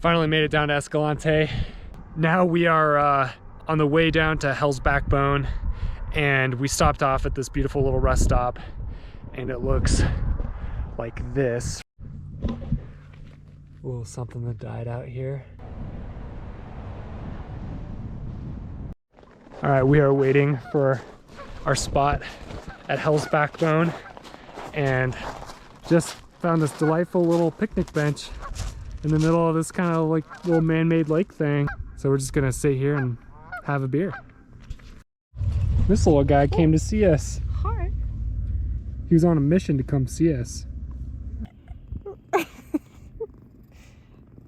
Finally made it down to Escalante. Now we are on the way down to Hell's Backbone, and we stopped off at this beautiful little rest stop, and it looks like this. A little something that died out here. All right, we are waiting for our spot at Hell's Backbone, and just found this delightful little picnic bench in the middle of this kind of like little man-made lake thing. So we're just gonna sit here and have a beer. This little guy came to see us. Hi. He was on a mission to come see us.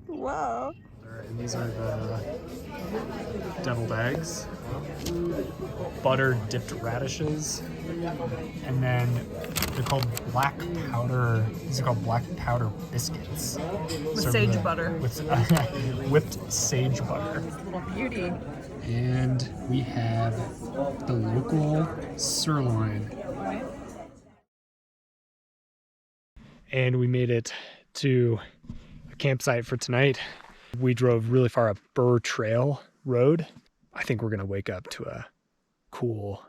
Wow. And these are the deviled eggs, butter dipped radishes, and then they're called black powder. These are called black powder biscuits. With sage butter. With whipped sage butter. Little beauty. And we have the local sirloin. And we made it to a campsite for tonight. We drove really far up Burr Trail Road. I think we're gonna wake up to a cool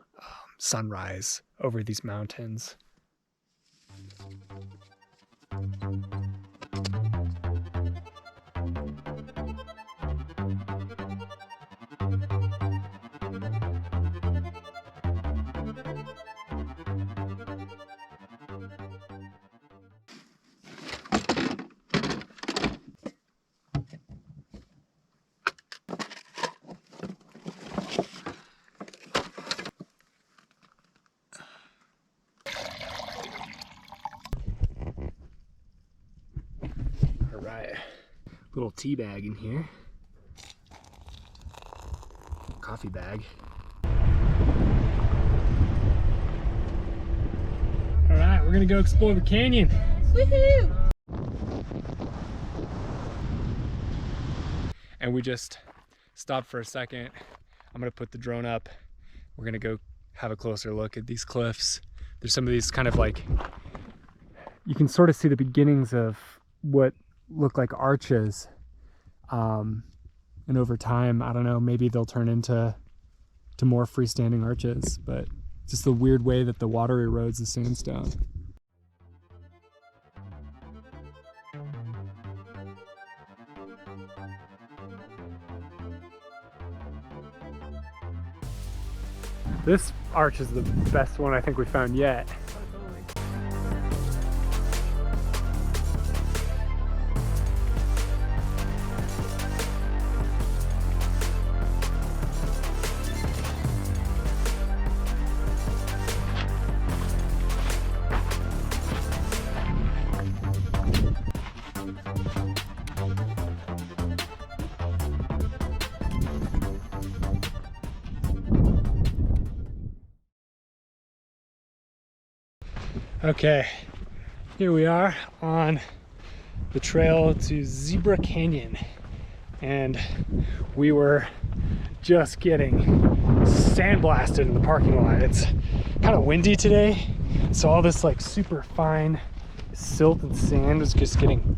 sunrise over these mountains. Little tea bag in here. Coffee bag. All right, we're gonna go explore the canyon. Woohoo! And we just stopped for a second. I'm gonna put the drone up. We're gonna go have a closer look at these cliffs. There's some of these kind of like, you can sort of see the beginnings of what look like arches, and over time, I don't know, maybe they'll turn into more freestanding arches, but just the weird way that the water erodes the sandstone. This arch is the best one I think we found yet. Okay, here we are on the trail to Zebra Canyon, and we were just getting sandblasted in the parking lot. It's kind of windy today, so all this like super fine silt and sand was just getting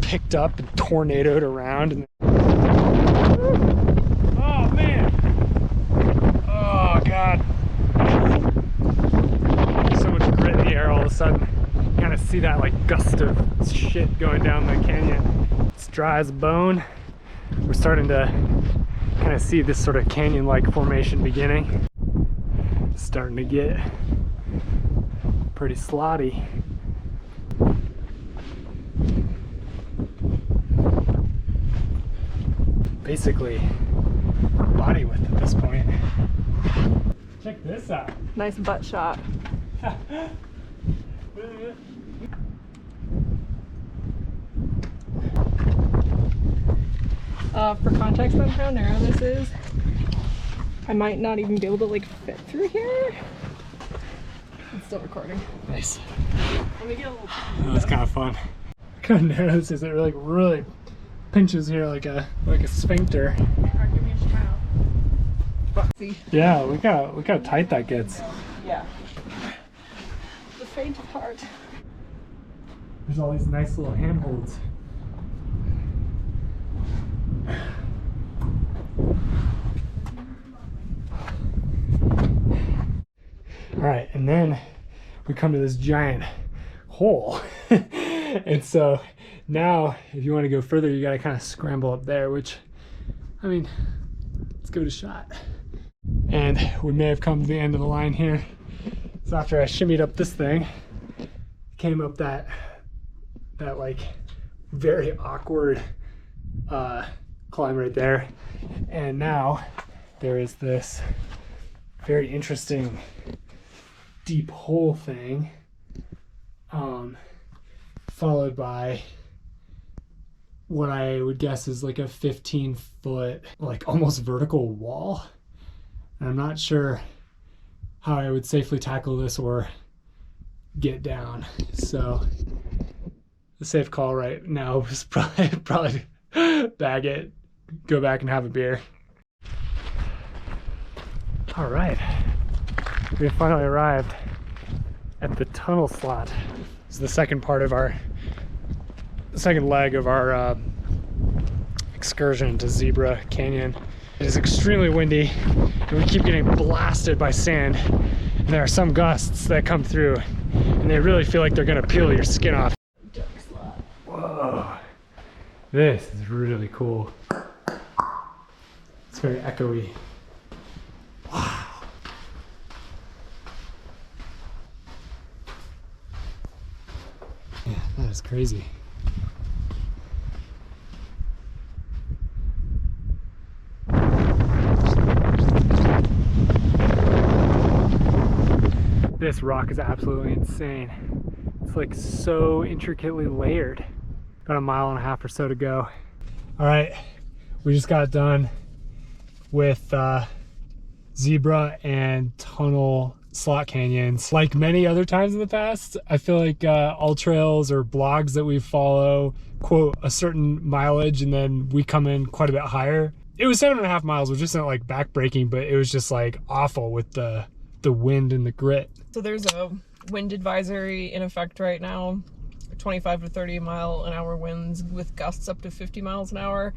picked up and tornadoed around. And oh man, oh god. All of a sudden, you kind of see that like gust of shit going down the canyon. It's dry as a bone. We're starting to kind of see this sort of canyon-like formation beginning. It's starting to get pretty slotty. Basically, body width at this point. Check this out. Nice butt shot. For context on how narrow this is, I might not even be able to like fit through here. It's still recording. Nice. Let me get a little. That's kind of fun. Kind of narrow this is. It really pinches here like a sphincter. Alright, give me a smile. See? Yeah, look how tight that gets. Yeah. The faint of heart. There's all these nice little handholds. All right, and then we come to this giant hole. And so now if you want to go further, you got to kind of scramble up there, which, I mean, let's give it a shot. And we may have come to the end of the line here. So after I shimmied up this thing, came up that like very awkward climb right there. And now there is this very interesting deep hole thing, followed by what I would guess is like a 15-foot, like almost vertical wall. And I'm not sure how I would safely tackle this or get down. So the safe call right now is probably bag it, go back and have a beer. All right, we finally arrived at the tunnel slot. This is the second leg of our excursion to Zebra Canyon. It is extremely windy and we keep getting blasted by sand. And there are some gusts that come through and they really feel like they're gonna peel your skin off. Whoa, this is really cool. It's very echoey. Wow. Yeah, that is crazy. This rock is absolutely insane. It's like so intricately layered. About a mile and a half or so to go. All right, we just got done with Zebra and Tunnel slot canyons. Like many other times in the past, I feel like all trails or blogs that we follow quote a certain mileage and then we come in quite a bit higher. It was 7.5 miles, which isn't like backbreaking, but it was just like awful with the wind and the grit. So there's a wind advisory in effect right now. 25 to 30 mile an hour winds with gusts up to 50 miles an hour.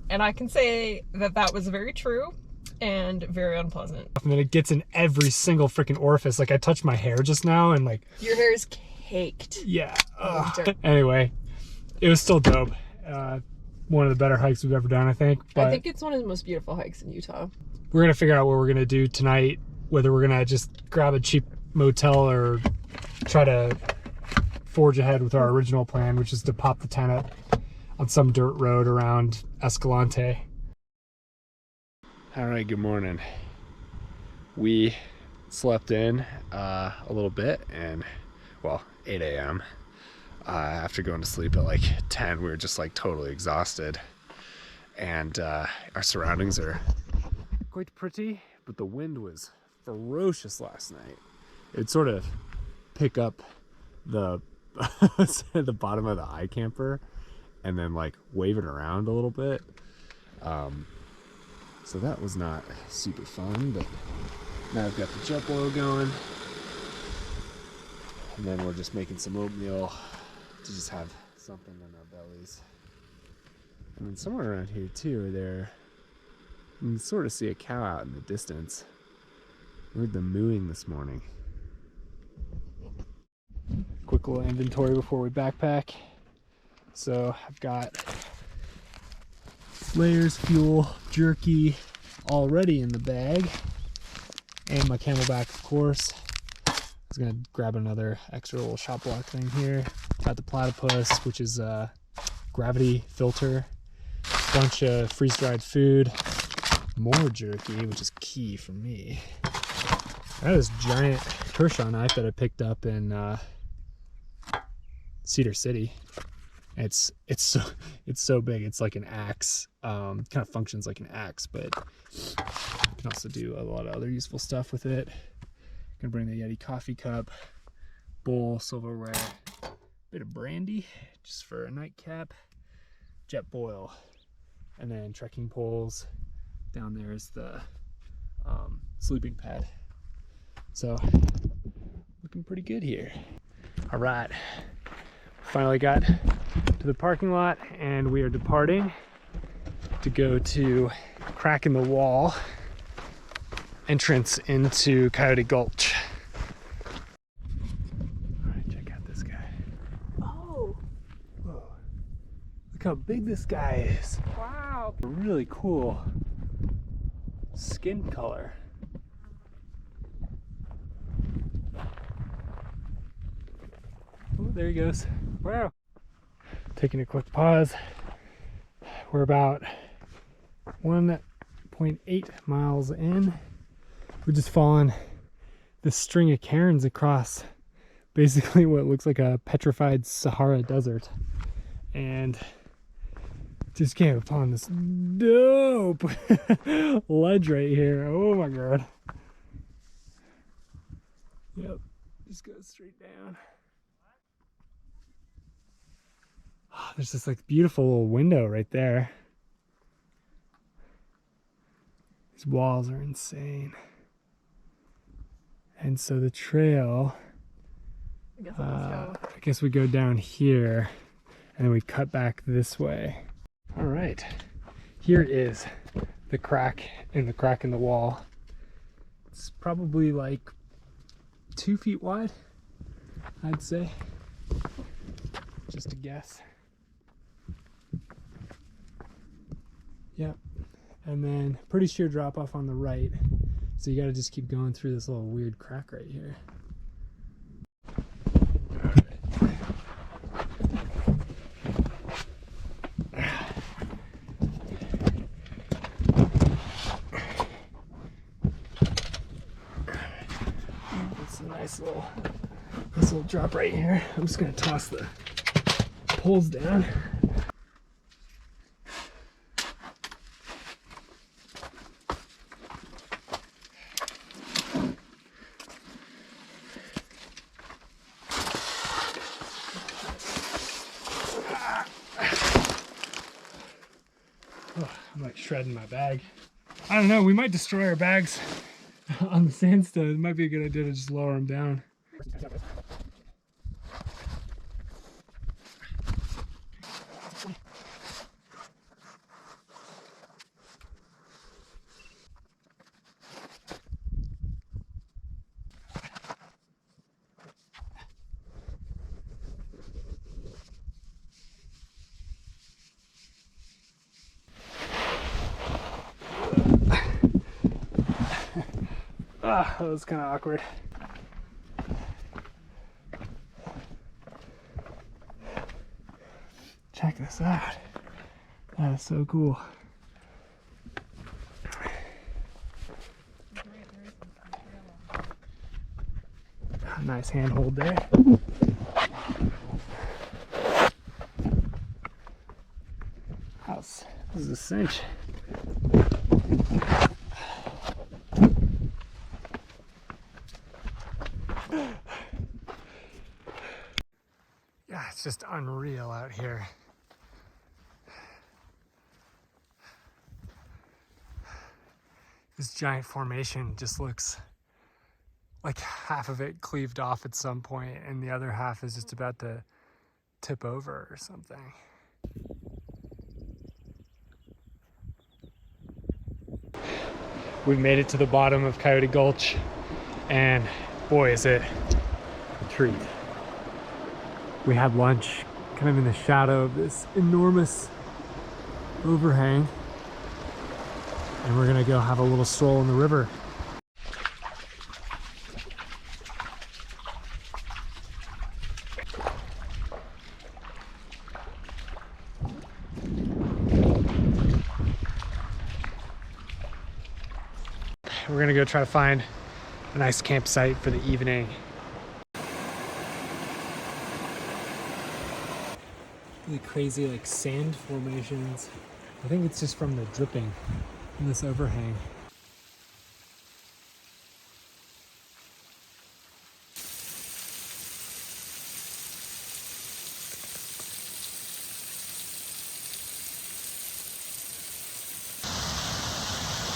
And I can say that that was very true and very unpleasant. And then it gets in every single freaking orifice. Like I touched my hair just now and like... Your hair is caked. Yeah. Anyway, it was still dope. One of the better hikes we've ever done, I think. But I think it's one of the most beautiful hikes in Utah. We're going to figure out what we're going to do tonight, whether we're going to just grab a cheap motel or try to forge ahead with our original plan, which is to pop the tent up on some dirt road around Escalante. All right, good morning. We slept in a little bit and, well, 8 a.m. After going to sleep at like 10, we were just like totally exhausted. And our surroundings are quite pretty, but the wind was ferocious last night. It'd sort of pick up the the bottom of the eye camper and then like wave it around a little bit. So that was not super fun, but now I've got the jump oil going. And then we're just making some oatmeal to just have something in our bellies. And then somewhere around here too, you can sort of see a cow out in the distance. I heard them mooing this morning. Quick little inventory before we backpack. So I've got layers, fuel, jerky already in the bag, and my Camelback, of course. I was gonna grab another extra little shop block thing here. Got the platypus, which is a gravity filter, bunch of freeze-dried food, more jerky, which is key for me. I have this giant Kershaw knife that I picked up in Cedar City. It's so big. It's like an axe. Kind of functions like an axe, but you can also do a lot of other useful stuff with it. Gonna bring the Yeti coffee cup, bowl, silverware, bit of brandy just for a nightcap, jet boil, and then trekking poles. Down there is the sleeping pad. So looking pretty good here. All right, finally got to the parking lot and we are departing to go to Crack in the Wall entrance into Coyote Gulch. All right, check out this guy. Oh. Whoa. Look how big this guy is. Wow. Really cool skin color. Oh, there he goes. Wow. Taking a quick pause. We're about 1.8 miles in. We're just following this string of cairns across basically what looks like a petrified Sahara desert. And just came upon this dope ledge right here. Oh my god. Yep, just goes straight down. Oh, there's this like beautiful little window right there. These walls are insane. And so the trail, I guess we go down here and then we cut back this way. All right, here is the crack in the wall. It's probably like 2 feet wide, I'd say. Just a guess. Yep. And then pretty sheer drop off on the right. So you gotta just keep going through this little weird crack right here. It's a nice little drop right here. I'm just gonna toss the poles down. Oh, I'm like shredding my bag. I don't know, we might destroy our bags on the sandstone. It might be a good idea to just lower them down. Ah, that was kind of awkward. Check this out. That is so cool. Nice handhold there. This is a cinch. Yeah, it's just unreal out here. This giant formation just looks like half of it cleaved off at some point and the other half is just about to tip over or something. We made it to the bottom of Coyote Gulch and boy is it a treat. We had lunch kind of in the shadow of this enormous overhang and we're gonna go have a little stroll in the river. We're gonna go try to find a nice campsite for the evening. really crazy like sand formations. I think it's just from the dripping in this overhang.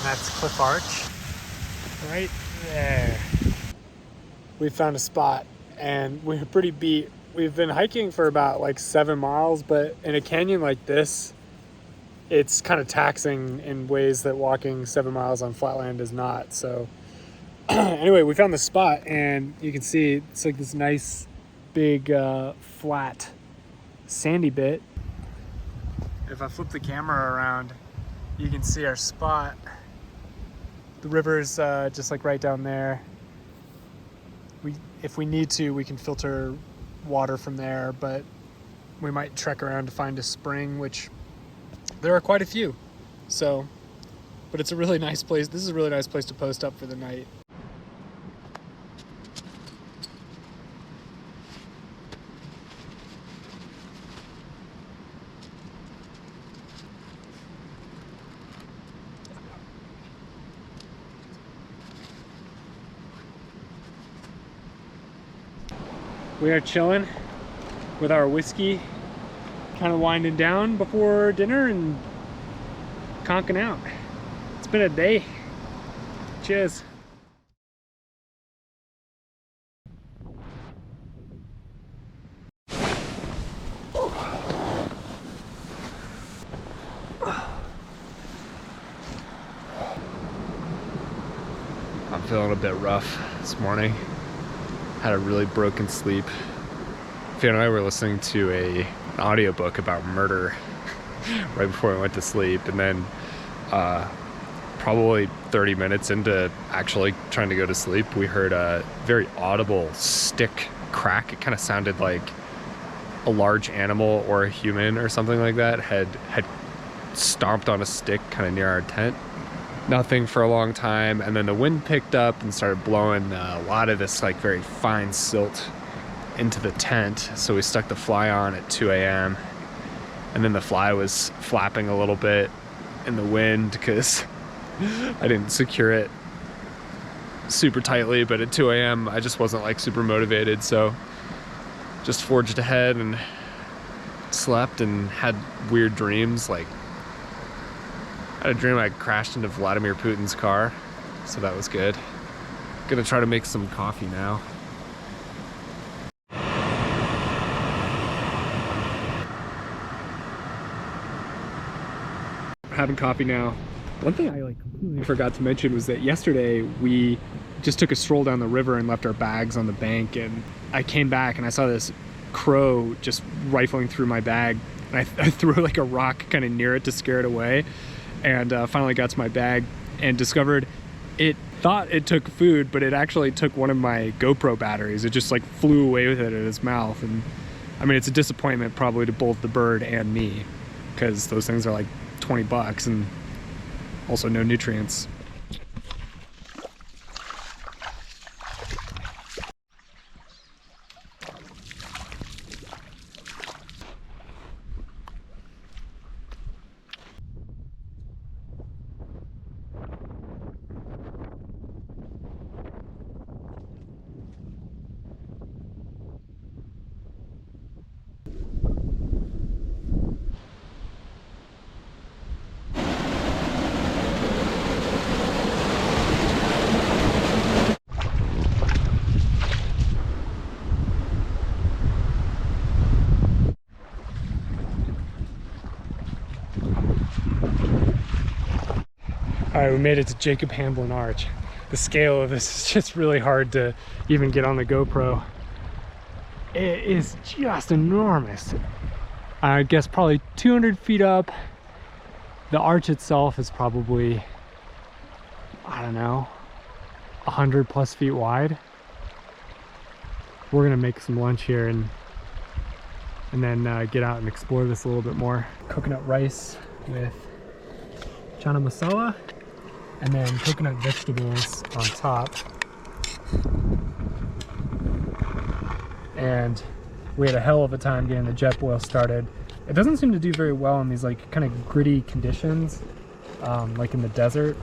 That's Cliff Arch, right there. We found a spot and we're pretty beat. We've been hiking for about like 7 miles, but in a canyon like this, it's kind of taxing in ways that walking 7 miles on flatland is not. So anyway, we found the spot and you can see it's like this nice big flat sandy bit. If I flip the camera around, you can see our spot. The river's just like right down there. If we need to, we can filter water from there, but we might trek around to find a spring, which there are quite a few. So, but it's a really nice place. This is a really nice place to post up for the night. We are chilling with our whiskey, kind of winding down before dinner and conking out. It's been a day. Cheers. I'm feeling a bit rough this morning. Had a really broken sleep. Fiona and I were listening to an audiobook about murder right before we went to sleep, and then probably 30 minutes into actually trying to go to sleep, we heard a very audible stick crack. It kind of sounded like a large animal or a human or something like that had stomped on a stick kind of near our tent. Nothing for a long time, and then the wind picked up and started blowing a lot of this like very fine silt into the tent. So we stuck the fly on at 2 a.m. and then the fly was flapping a little bit in the wind because I didn't secure it super tightly, but at 2 a.m. I just wasn't like super motivated, so just forged ahead and slept and had weird dreams. Like, I had a dream I crashed into Vladimir Putin's car, so that was good. Gonna try to make some coffee now. Having coffee now. One thing I completely forgot to mention was that yesterday we just took a stroll down the river and left our bags on the bank, and I came back and I saw this crow just rifling through my bag, and I threw like a rock kind of near it to scare it away. And finally got to my bag and discovered it thought it took food, but it actually took one of my GoPro batteries. It just like flew away with it in its mouth. And I mean, it's a disappointment probably to both the bird and me, because those things are like $20 and also no nutrients. All right, we made it to Jacob Hamlin Arch. The scale of this is just really hard to even get on the GoPro. It is just enormous. I guess probably 200 feet up. The arch itself is probably, I don't know, 100 plus feet wide. We're gonna make some lunch here and then get out and explore this a little bit more. Coconut rice with chana masala, and then coconut vegetables on top. And we had a hell of a time getting the jet boil started. It doesn't seem to do very well in these like kind of gritty conditions, like in the desert.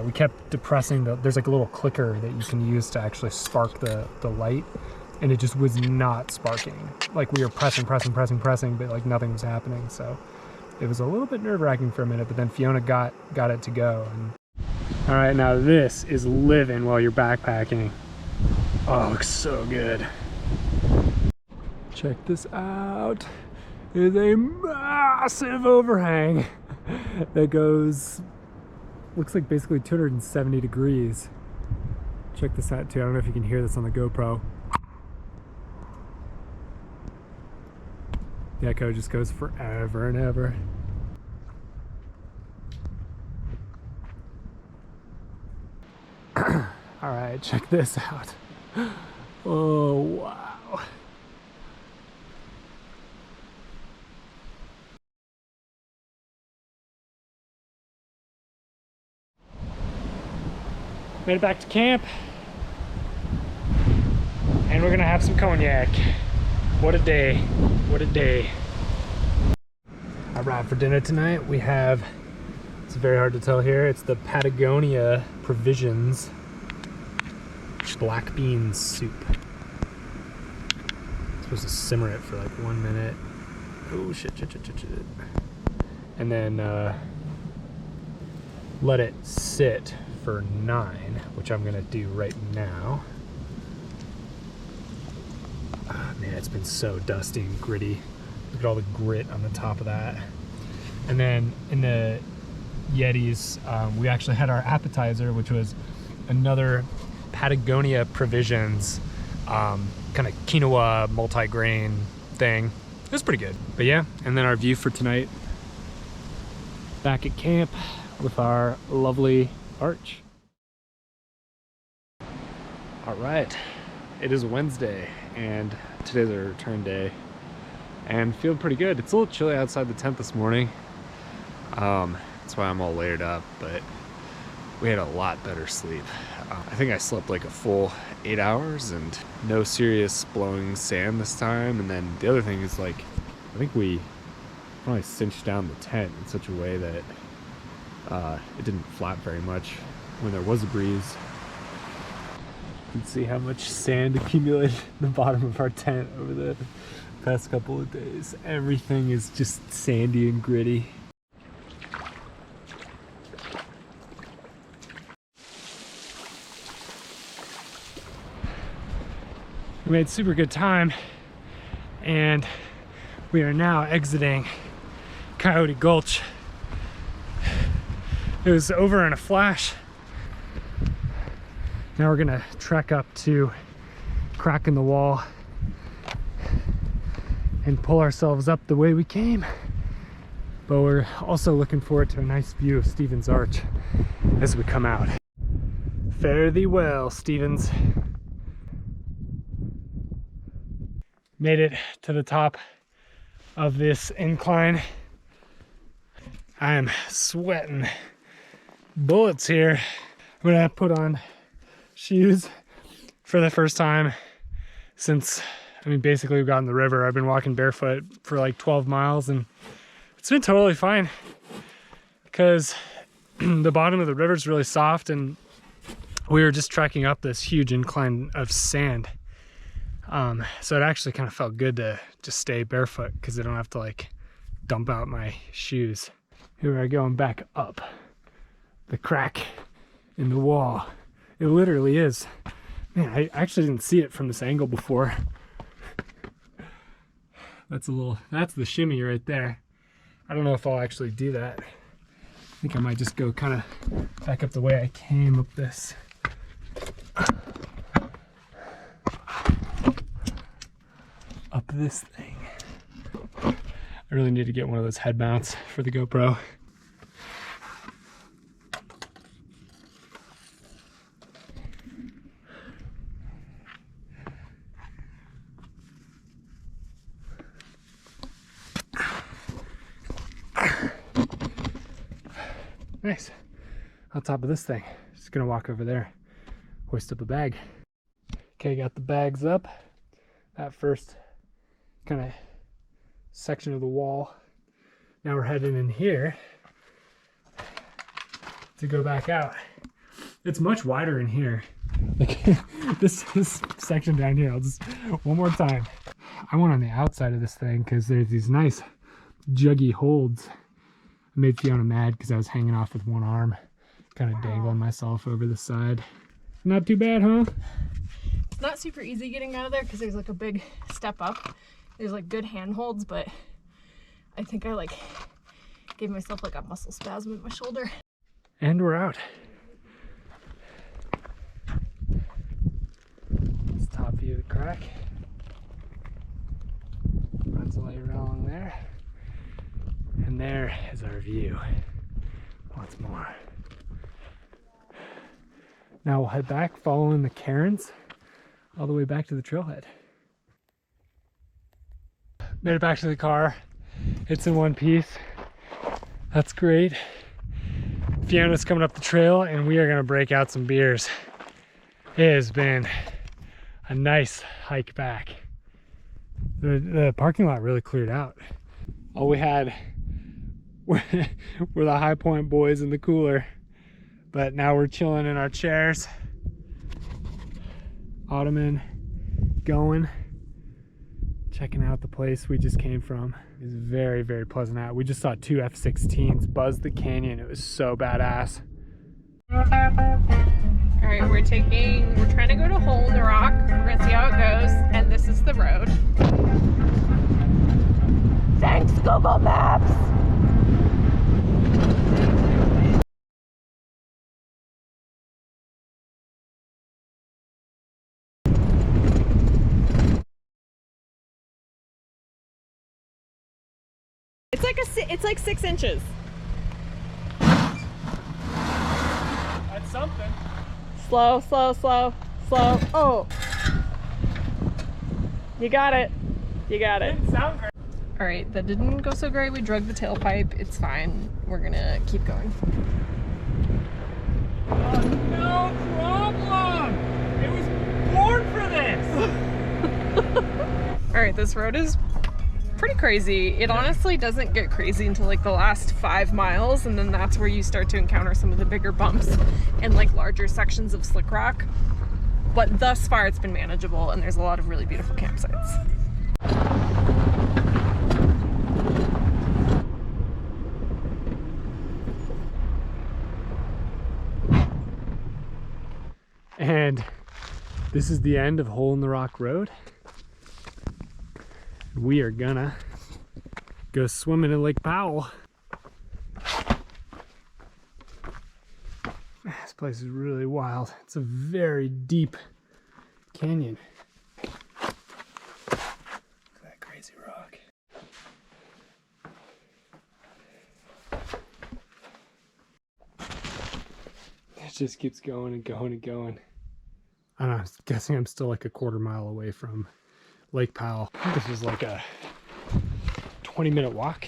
We kept depressing there's like a little clicker that you can use to actually spark the light, and it just was not sparking. Like we were pressing, but like nothing was happening. So it was a little bit nerve-wracking for a minute, but then Fiona got it to go. And all right, now this is living while you're backpacking. Oh, it looks so good. Check this out. There's a massive overhang that goes, looks like basically 270 degrees. Check this out too. I don't know if you can hear this on the GoPro. The echo just goes forever and ever. All right, check this out. Oh, wow. Made it back to camp, and we're gonna have some cognac. What a day, what a day. All right, for dinner tonight we have, it's very hard to tell here, it's the Patagonia Provisions black bean soup. I'm supposed to simmer it for like 1 minute. Oh shit. And then let it sit for 9, which I'm gonna do right now. Oh, man, it's been so dusty and gritty. Look at all the grit on the top of that. And then in the Yetis, we actually had our appetizer, which was another Patagonia Provisions kind of quinoa multi-grain thing. It was pretty good. But yeah, and then our view for tonight, back at camp with our lovely arch. All right, it is Wednesday and today's our return day, and feeling pretty good. It's a little chilly outside the tent this morning. That's why I'm all layered up, but we had a lot better sleep. I think I slept like a full 8 hours and no serious blowing sand this time. And then the other thing is, like, I think we probably cinched down the tent in such a way that it didn't flap very much when there was a breeze. You can see how much sand accumulated in the bottom of our tent over the past couple of days. Everything is just sandy and gritty. We made super good time, and we are now exiting Coyote Gulch. It was over in a flash. Now we're gonna trek up to Crack in the Wall and pull ourselves up the way we came. But we're also looking forward to a nice view of Stevens Arch as we come out. Fare thee well, Stevens. Made it to the top of this incline. I am sweating bullets here. I'm gonna put on shoes for the first time since, I mean, basically we've gotten the river. I've been walking barefoot for like 12 miles and it's been totally fine because the bottom of the river is really soft, and we were just trekking up this huge incline of sand. So it actually kind of felt good to just stay barefoot because I don't have to like dump out my shoes. Here we are going back up the crack in the wall. It literally is. Man, I actually didn't see it from this angle before. That's the shimmy right there. I don't know if I'll actually do that. I think I might just go kind of back up the way I came up this. Up this thing. I really need to get one of those head mounts for the GoPro. Nice. On top of this thing. Just gonna walk over there, hoist up a bag. Okay, got the bags up. That first kind of section of the wall. Now we're heading in here to go back out. It's much wider in here. Like this section down here, I'll just, one more time. I went on the outside of this thing because there's these nice juggy holds. I made Fiona mad because I was hanging off with one arm, kind of dangling myself over the side. Not too bad, huh? It's not super easy getting out of there because there's like a big step up. There's like good handholds, but I think I like gave myself like a muscle spasm in my shoulder. And we're out. It's top view of the crack. Runs all along there. And there is our view. Once more. Now we'll head back following the cairns all the way back to the trailhead. Made it back to the car. It's in one piece. That's great. Fiona's coming up the trail and we are gonna break out some beers. It has been a nice hike back. The parking lot really cleared out. All we had were the High Point boys in the cooler, but now we're chilling in our chairs. Ottoman going, checking out the place we just came from. It's very, very pleasant out. We just saw 2 F-16s buzz the canyon. It was so badass. All right, we're trying to go to Hole in the Rock. We're gonna see how it goes, and this is the road. Thanks, Google Maps. It's like 6 inches. That's something. Slow, slow, slow, slow. Oh. You got it. You got it. Didn't sound great. All right, that didn't go so great. We drug the tailpipe. It's fine. We're gonna keep going. Oh, no problem. It was born for this. All right, this road is pretty crazy. It honestly doesn't get crazy until like the last 5 miles, and then that's where you start to encounter some of the bigger bumps and like larger sections of slick rock. But thus far it's been manageable, and there's a lot of really beautiful campsites. And this is the end of Hole in the Rock Road. We are gonna go swimming in Lake Powell. This place is really wild. It's a very deep canyon. Look at that crazy rock. It just keeps going and going and going. I don't know, I'm guessing I'm still like a quarter mile away from Lake Powell. This was like a 20-minute walk,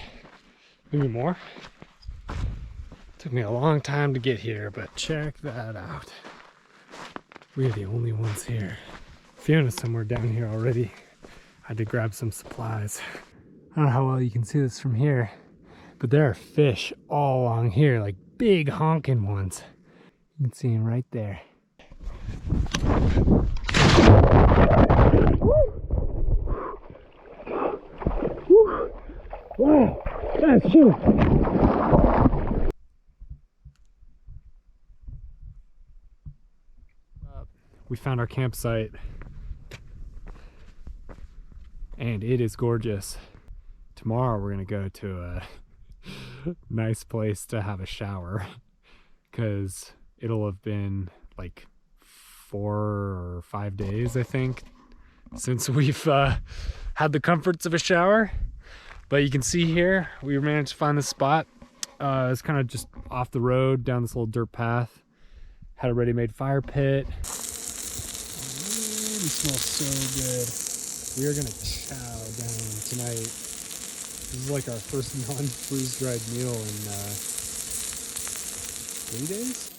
maybe more. Took me a long time to get here, but check that out. We are the only ones here. Fiona's somewhere down here already. I had to grab some supplies. I don't know how well you can see this from here, but there are fish all along here, like big honking ones. You can see them right there. Wow, that's huge. We found our campsite and it is gorgeous. Tomorrow we're gonna go to a nice place to have a shower because it'll have been like 4 or 5 days, I think, since we've had the comforts of a shower. But you can see here, we managed to find this spot. It's kind of just off the road, down this little dirt path. Had a ready-made fire pit. It really smells so good. We are gonna chow down tonight. This is like our first non-freeze-dried meal in 3 days?